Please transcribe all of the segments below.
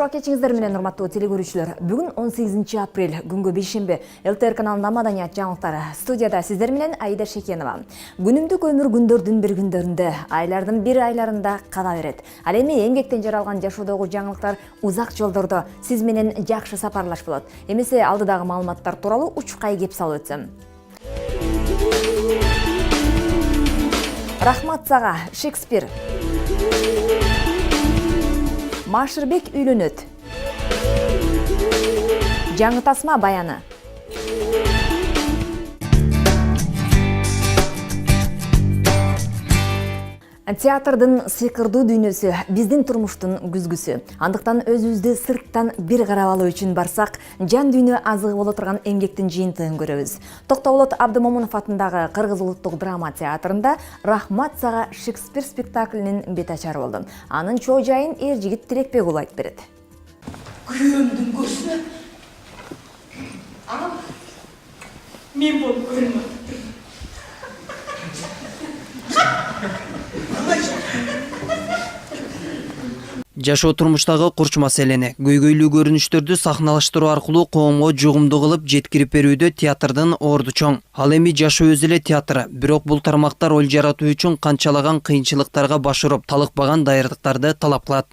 Кош кечиңиздер менен урматтуу телекөрүүчүлөр. Бүгүн 18 апрель күнгө бейшемби ЛТР каналында маданият жаңылыктары. Студияда сиздер менен Аида Шекенова. Күнүмдүк өмүр күндөрдүн бир күндөрүндө, айлардын бир айларында кала берет. Ал эми эмгектен жаралган жашоодогу жаңылыктар узак жолдордо сиз менен жакшы сапарлаш болот. Эмесе алдыдагы маалыматтар тууралуу учкай кеп салып өтсөм. Рахмат сага, Шекспир. Машырбек үйлөнөт. Жаңы тасма баяны. Театрдын сыйкырдуу дүйнөсү биздин турмуштун күзгүсү. Андыктан өзүбүздү сырттан бир карап алуу үчүн барсак, жан дүйнө азыгы боло турган эмгектин жыйынтыгын көрөбүз. Токтогулот Абдымомунов атындагы Кыргыз улуттук драма театрында Рахмат сага Шекспир спектаклинин бет ачары болду. Анын чоо жайын эр жигит Тилекбек уулу айтып берет. Күйөөмдүн көзүнө анан мен болуп көрүнөм. Жашоо турмуштагы курч маселени, көйгөйлүү көрүнүштөрдү сахналаштыруу аркылуу коомго жугумдуу кылып жеткирип берүүдө театрдын орду чоң. Ал эми жашоо өзү эле театр, бирок бул тармакта роль жаратуу үчүн канчалаган кыйынчылыктарга баш уруп, талыкпаган даярдыктарды талап кылат.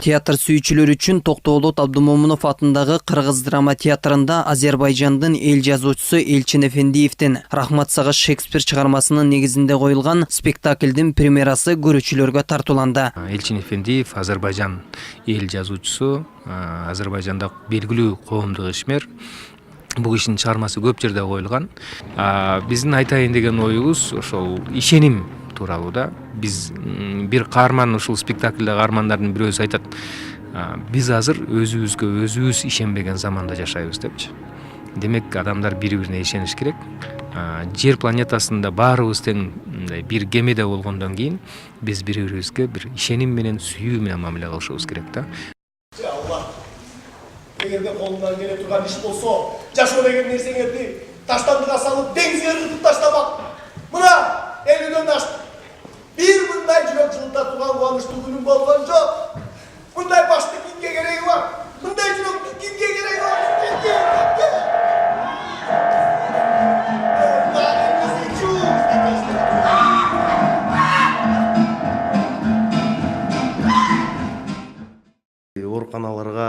Театр сүйүүчүлөр үчүн Токтогулот Абдымомунов атындагы Кыргыз драма театрында Азербайжандын эл жазуучусу Элчин Эфендиевдин Рахмат сага Шекспир чыгармасынын негизинде коюлган спектаклдин премьерасы көрүүчүлөргө тартууланды. Элчин Эфендиев Азербайжан эл жазуучусу, Азербайжанда белгилүү коомдук ишмер. Бул кишинин чыгармасы көп жерде коюлган. Биздин айтайын деген оюбуз ошол ишеним тууралуу да. Биз бир каарман, ушул спектакльде каармандардын бирөөсү айтат, биз азыр өзүбүз ишенбеген заманда жашайбыз депчи. Демек адамдар бири-бирине ишениш керек. Жер планетасында баарыбыз тең бир кемеде болгондон кийин биз бири-бирибизге бир ишеним менен, сүйүү менен мамиле кылышыбыз керек да. Алла, эгерде колунан келе турган иш болсо, жашоо деген нерсеңерди таштандыга салып деңизге ыргытып таштабак. Мына элүүдөн ашты. Bir мындай жүрөк жылтатууга кубанычтуу күнүм болгон жок. Мындай башты кимге кереги бар? Мындай жүрөктүн кимге кереги бар? Ооруканаларга,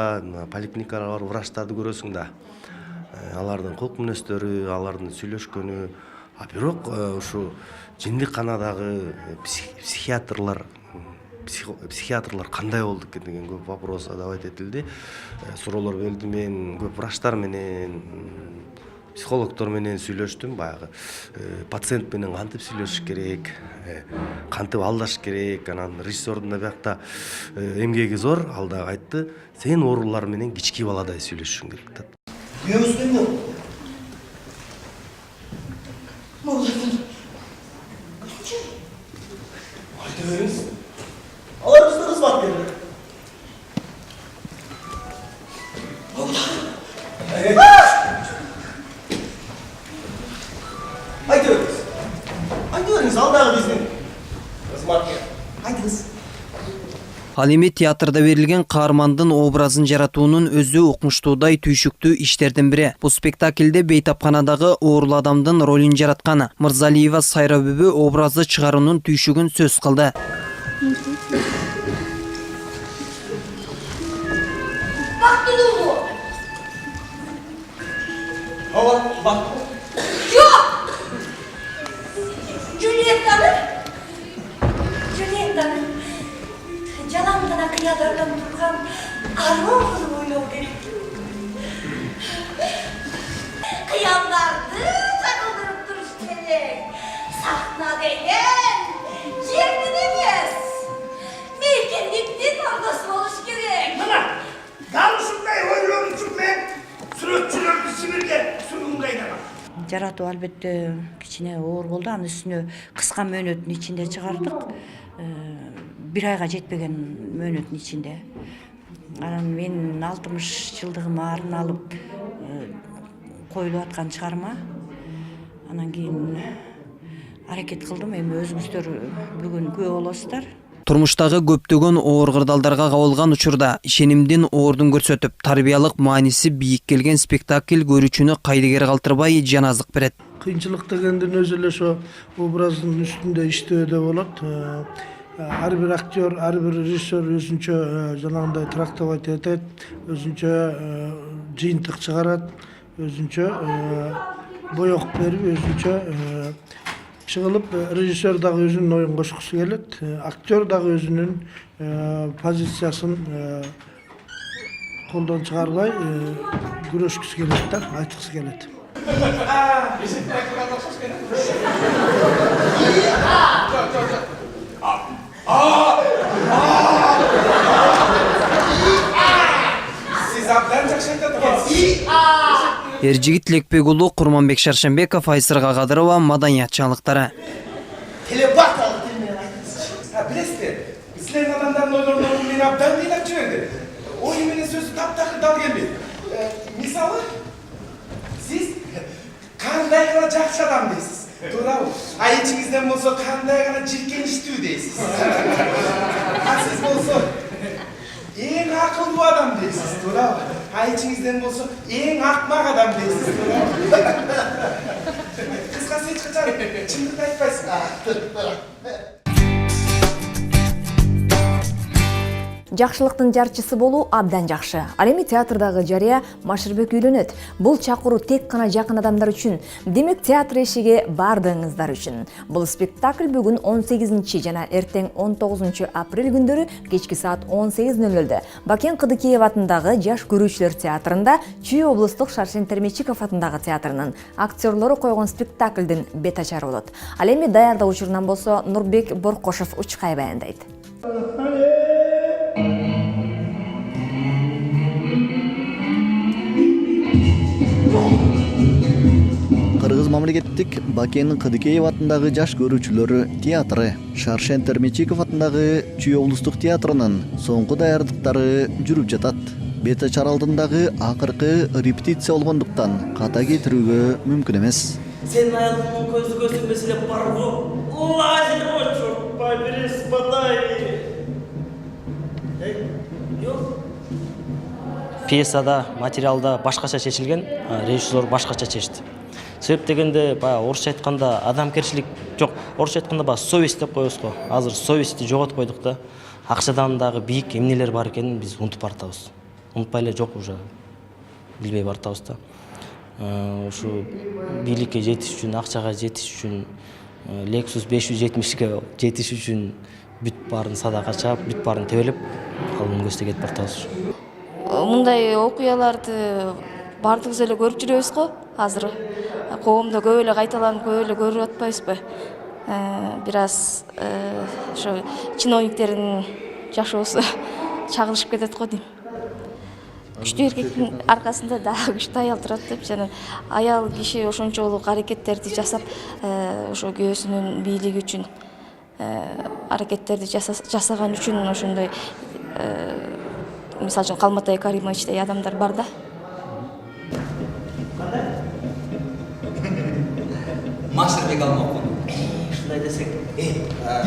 поликлиникаларга барып врачтарды көрөсүң да. Алардын кылык мүнөздөрү, алардын сүйлөшкөнү, бирок ушу жиндикканадагы психиатрлар кандай болду деген көп вопрос задавать этилди. Суроолор берилди. Мен көп врачтар менен, психологдор менен сүйлөштүм. Баягы пациент менен кантип сүйлөшүш керек, кантип алдаш керек. Анан режиссердун да биякта эмгеги зор. Ал да айтты, сен оорулар менен кички баладай сүйлөшүшүң керек да. Ayta veriniz. Alır mısınız kızmak verir? Evet. Ayta veriniz. Ayta veriniz. Alдағы біздің kızmak verir. Aytыңыз. Ал эми театрда берилген каармандын образын жаратуунун өзү укмуштуудай түйшүктүү иштердин бири. Бул спектакльде бейтапканадагы оорулуу адамдын ролун жараткан Мырзалиева Сайра бүбү образды чыгаруунун түйшүгүн сөз кылды. Бактылуу му? Ала, bak. Жок! Жюльеттаны жалаң гана кыялардан турган арман кызын ойлоо керек. Кыялдарды чагылдырып туруш керек. Сахна деген жердин эмес, мейкиндиктин ордосу болуш керек. Мына, дал ушундай ойлор үчүн мен сүрөтчүлөрдү Сибирге сүргүнгө айдагам. Жаратуу албетте кичине оор болду. Анын үстүнө кыска мөөнөттүн ичинде чыгардык. 1 айга жетпеген мөөнөттүн ичинде. Анан мен 60 жылдыгыма арналып коюлуп аткан чыгарма. Анан кийин аракет кылдым. Эми өзүңүздөр бүгүн күбө болосуздар. Турмуштагы көптөгөн оор кырдаалдарга кабылган учурда ишенимдин ордун көрсөтүп, тарбиялык мааниси бийик келген спектакль көрүүчүнү кайдыгер калтырбай жаназык берет. Кыйынчылык дегендин өзү эле ошо образдын үстүндө иштөөдө болот. Ар бир актер, ар бир режиссер өзүнчө жанагындай трактовать этет, өзүнчө жыйынтык чыгарат, өзүнчө боек берип, өзүнчө чыгылып, режиссер дагы өзүнүн оюн кошкусу келет, актер дагы өзүнүн позициясын колдон чыгарбай күрөшкүсү келет да, айткысы келет. Siz abdan жакшы айтат экенсиз. Эржигит Лекбек уулу, Курманбек Шаршенбеков, Айсыр Кагадырова, маданият жаңылыктары. Телепатиялык тил менен айтыңызчы. Билесиздер, силердин адамдардын ойлорун мен абдан ыйлап жиберди. Ою менен сөзү таптакыр дал келбейт. Мисалы, сиз кандай гана жакшы адам дейсиз, туурабы? А ичиңизден болсо кандай гана жиркеничтүү дейсиз. А сиз болсо эң акылдуу адам дейсиз, туурабы? А ичиңизден болсо эң акмак адам дейсиз, туурабы? Кыскасы эч качан чындыкты айтпайсыз. Жакшылыктын жарчысы болуу абдан жакшы. Ал эми театрдагы жарыя Машырбек үйлөнөт. Бул чакыруу тек гана жакын адамдар үчүн. Демек театр эшиги бардыгыңыздар үчүн. Бул спектакль бүгүн 18 жана эртең 19 апрель күндөрү кечки саат 18:00 Бакен Кыдыкеев атындагы Жаш көрүүчүлөр театрында Чүй облустук Шаршен Термечиков атындагы театрынын актерлору койгон спектаклдин бет ачары болот. Ал эми даярдоо учурунан болсо Нурбек Боркошов учкай баяндайт. Кыргыз мамлекеттик Бакен Кыдыкеев атындагы Жаш көрүүчүлөр театры, Шаршен Термечиков атындагы Чүй облустук театрынын соңку даярдыктары жүрүп жатат. Бет ачар алдындагы акыркы репетиция болгондуктан ката кетирүүгө мүмкүн эмес. Senin hayatının közü göstermesiyle parvo. Ulaşın o çok baybiris batay. Yok. Пьесада, материалда башкача чечилген, режиссер башкача чечти. Себеп дегенде баягы орусча айтканда адамгерчилик жок. Орусча айтканда баягы совесть деп коебуз го. Азыр совестти жоготуп койдук да. Акчадан дагы бийик эмнелер бар экенин биз унутуп бартабыз. Унутпай эле жок уже. Билбей бартабыз да. Ушу бийликке жетиш үчүн, акчага жетиш үчүн, Lexus 570ге жетиш үчүн бүт баарын садака чаап, бүт баарын тебелеп, алган көздөй кетип бартабыз. Мындай окуяларды бардыгыбыз эле көрүп жүрөбүз го. Азыр коомдо көп эле кайталанып, көп эле көрүп атпайбызбы? Бир аз ошо чиновниктердин жашоосу чагылышып кетет го дейм. Күчтүү эркектин аркасында дагы күчтүү аял турат деп, жана аял киши ошончолук аракеттерди жасап, ошо күйөөсүнүн бийлиги үчүн аракеттерди жасаган үчүн ошондой мисалы үчүн Калматай Каримовичтей адамдар бар да. Машырбек алмакпын. Ушундай десек.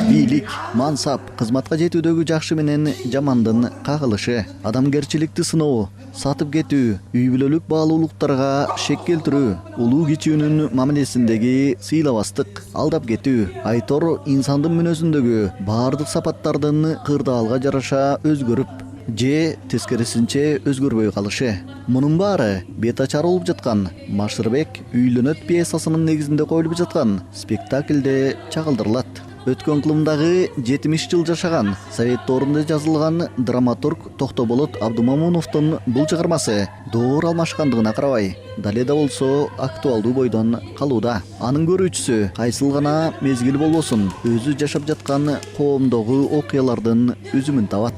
Бийлик, мансап, кызматка жетүүдөгү жакшы менен жамандын кагылышы, адамгерчиликти сыноо, сатып кетүү, үй бүлөлүк баалуулуктарга шек келтирүү, улуу кичүүнүн мамилесиндеги сыйлабастык, алдап кетүү, айтор инсандын мүнөзүндөгү баардык сапаттардын кырдаалга жараша өзгөрүп, же тескерисинче өзгөрбөй калышы. Мунун баары бет ачар болуп жаткан Машырбек үйлөнөт пьесасынын негизинде коюлуп жаткан спектаклде чагылдырылат. Өткөн кылымдагы 70 жыл жашаган Совет доорунда жазылган драматург Токтоболот Абдумамуновдун бул чыгармасы доор алмашкандыгына карабай, даледа болсо актуалдуу бойдон калууда. Анын көрүүчүсү кайсыл гана мезгил болбосун өзү жашап жаткан коомдогу окуялардын үзүмүн табат.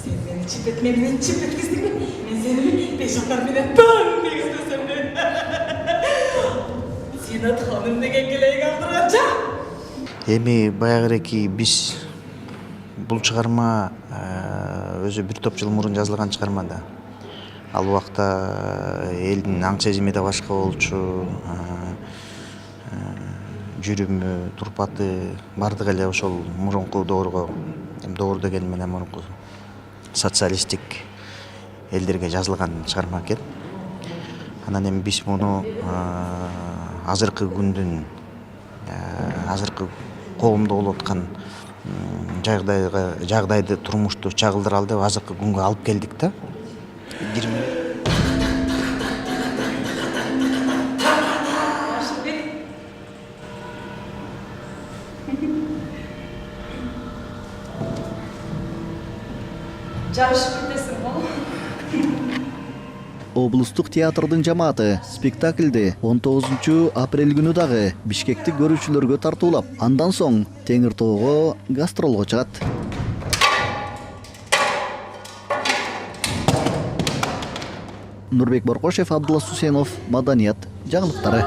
Sen beni çip etmemden çip etkizdik mi? Ben seni beş atar bile bam diye istesem de. Зинат ханым деген келейин алдырганча. Эми баягыреки биз бул чыгарма өзү бир топ жыл мурун жазылган чыгарма да. Ал убакта элдин аң сезими да башка болчу. Жүрүмү, турпаты бардыгы эле ошол мурунку доорго, доор деген менен мурунку социалисттик элдерге жазылган чыгарма экен. Анан эми биз муну азыркы күндүн, азыркы коомдо болуп аткан жагдайды, турмушту чагылдыралы деп азыркы күнгө алып келдик да. Жарышып кетесиң го. Облустук театрдын жамааты спектакльди 19 апрель күнү дагы Бишкектик көрүүчүлөргө тартуулап, андан соң Теңир Тоого гастролго чыгат. Нурбек Боркошев, Абдулла Сусенов, Маданият жаңылыктары.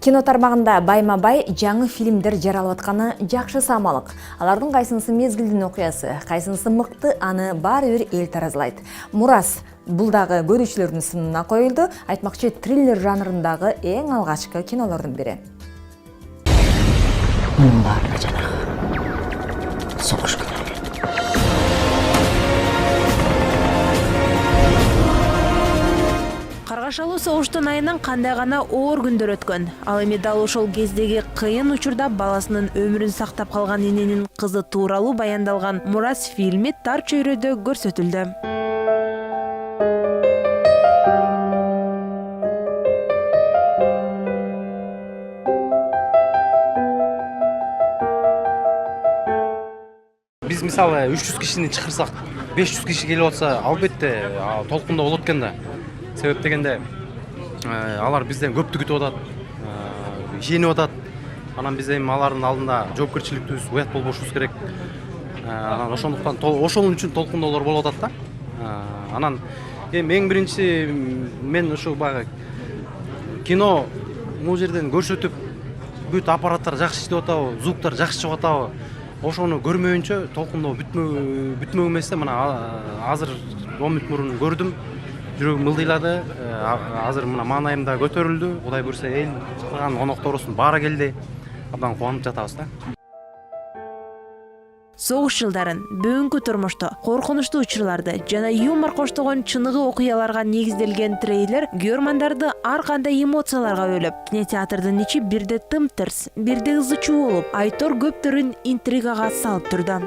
Кино тармагында байма-бай жаңы фильмдер жаралып атканы жакшы самалык. Алардын кайсынысы мезгилдин окуясы, кайсынысы мыкты, аны баары бир эл таразылайт. Мурас бул дагы көрүүчүлөрдүн сынына коюлду. Айтмакчы, триллер жанрындагы эң алгачкы кинолордун бири. Мунун баары жанагы согуш күнү. Каргашалуу согуштун айынан кандай гана оор күндөр өткөн. Ал эми дал ошол кездеги кыйын учурда баласынын өмүрүн сактап калган эненин кызы тууралуу баяндалган Мурас фильми тар чөйрөдө көрсөтүлдү. Биз мисалы 300 кишини чакырсак, 500 киши келип атса, албетте толкунда болот экен да. Себеп дегенде алар бизден көптү күтүп атат, ишенип атат. Анан биз эми алардын алдында жоопкерчиликтүүбүз уят болбошубуз керек. Анан ошондуктан ошол үчүн толкундоолор болуп атат да. Анан эми эң биринчи мен ошо баягы кино бул жерден көрсөтүп, бүт аппараттар жакшы иштеп атабы, звуктар жакшы чыгып атабы, ошону көрмөйүнчө толкундоо бүтмөк эмес да. Мына азыр 10 мүнөт мурун көрдүм. Жүрөгүм мылдыйлады. Азыр мына маанайым да көтөрүлдү. Кудай буйрса эл чакырган конокторубуздун баары келди. Абдан кубанып жатабыз да. Согуш жылдарын, бүгүнкү турмушто коркунучтуу учурларды жана юмор коштогон чыныгы окуяларга негизделген трейлер көрөрмандарды ар кандай эмоцияларга бөлөп, кинотеатрдын ичи бирде тым-тырс, бирде ызы чуу болуп, айтор көптөрүн интригага салып турду.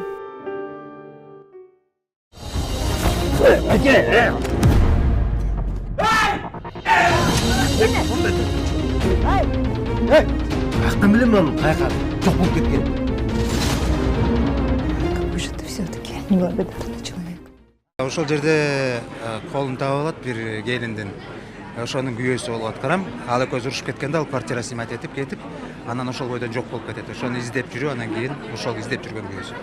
Каяктан билем мен каяка жок болуп кеткен. Какой же ты все-таки неблагодарный человек. Ошол жерде колун таап алат бир келиндин. Ошонун күйөөсү болуп аткарам. Ал экөөбүз урушуп кеткенде ал квартира снимать этип кетип, анан ошол бойдон жок болуп кетет. Ошону издеп жүрүп, анан кийин ошол издеп жүргөн күйөөсү.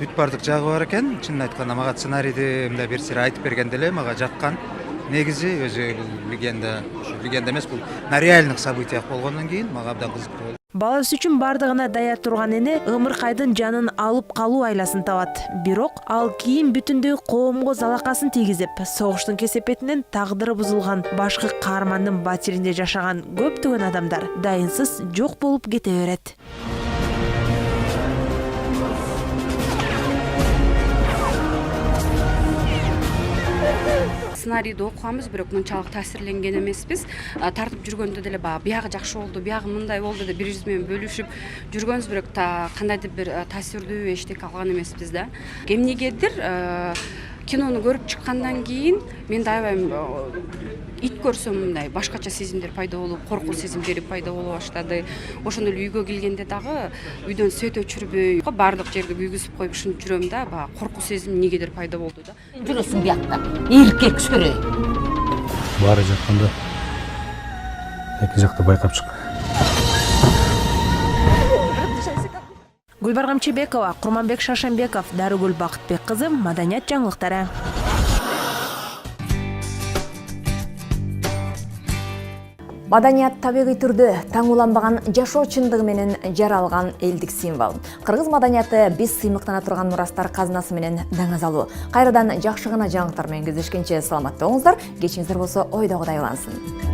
Бүт бардык жагы бар экен. Чынын айтканда мага сценарийди мындай бир сыйра айтып бергенде эле мага жаккан. Негизи өзү легенда, легенда эмес, бул на реальных событиях болгондон кийин мага абдан кызыктуу болду. Баласы үчүн бардыгына даяр турган эне ымыркайдын жанын алып калуу айласын табат. Бирок ал кийин бүтүндөй коомго залакасын тийгизип, согуштун кесепетинен тагдыры бузулган башкы каармандын батиринде жашаган көптөгөн адамдар дайынсыз жок болуп кете берет. Сценарийди окуганбыз, бирок мынчалык таасирленген эмеспиз. Тартып жүргөндө деле биягы жакшы болду, биягы мындай болду деп бири-бириз менен бөлүшүп жүргөнбүз, бирок кандайдыр бир таасирдүү эчтеке алган эмеспиз да. Эмнегедир кинону көрүп чыккандан кийин мен да аябай ит көрсөм мындай башкача сезимдер пайда болуп, коркуу сезимдери пайда боло баштады. Ошондо эле үйгө келгенде дагы үйдөн свет өчүрбөй, баардык жерди күйгүзүп коюп ушинтип жүрөм да, баягы коркуу сезим эмнегедир пайда болду да. Жүрөсүң биякта, эркек сүрөй. Баары жатканда эки жакты байкап чык. Гүлбаргам Чебекова, Курманбек Шашенбеков, Дарыгүл Бакытбек кызы, маданият жаңылыктары. Маданият табигый түрдө таң уланбаган жашоо чындыгы менен жаралган элдик символ. Кыргыз маданияты биз сыймыктана турган мурастар казынасы менен даңазалуу. Кайрадан жакшы гана жаңылыктар менен кездешкенче саламатта болуңуздар. Кечиңиздер болсо ойдогудай улансын.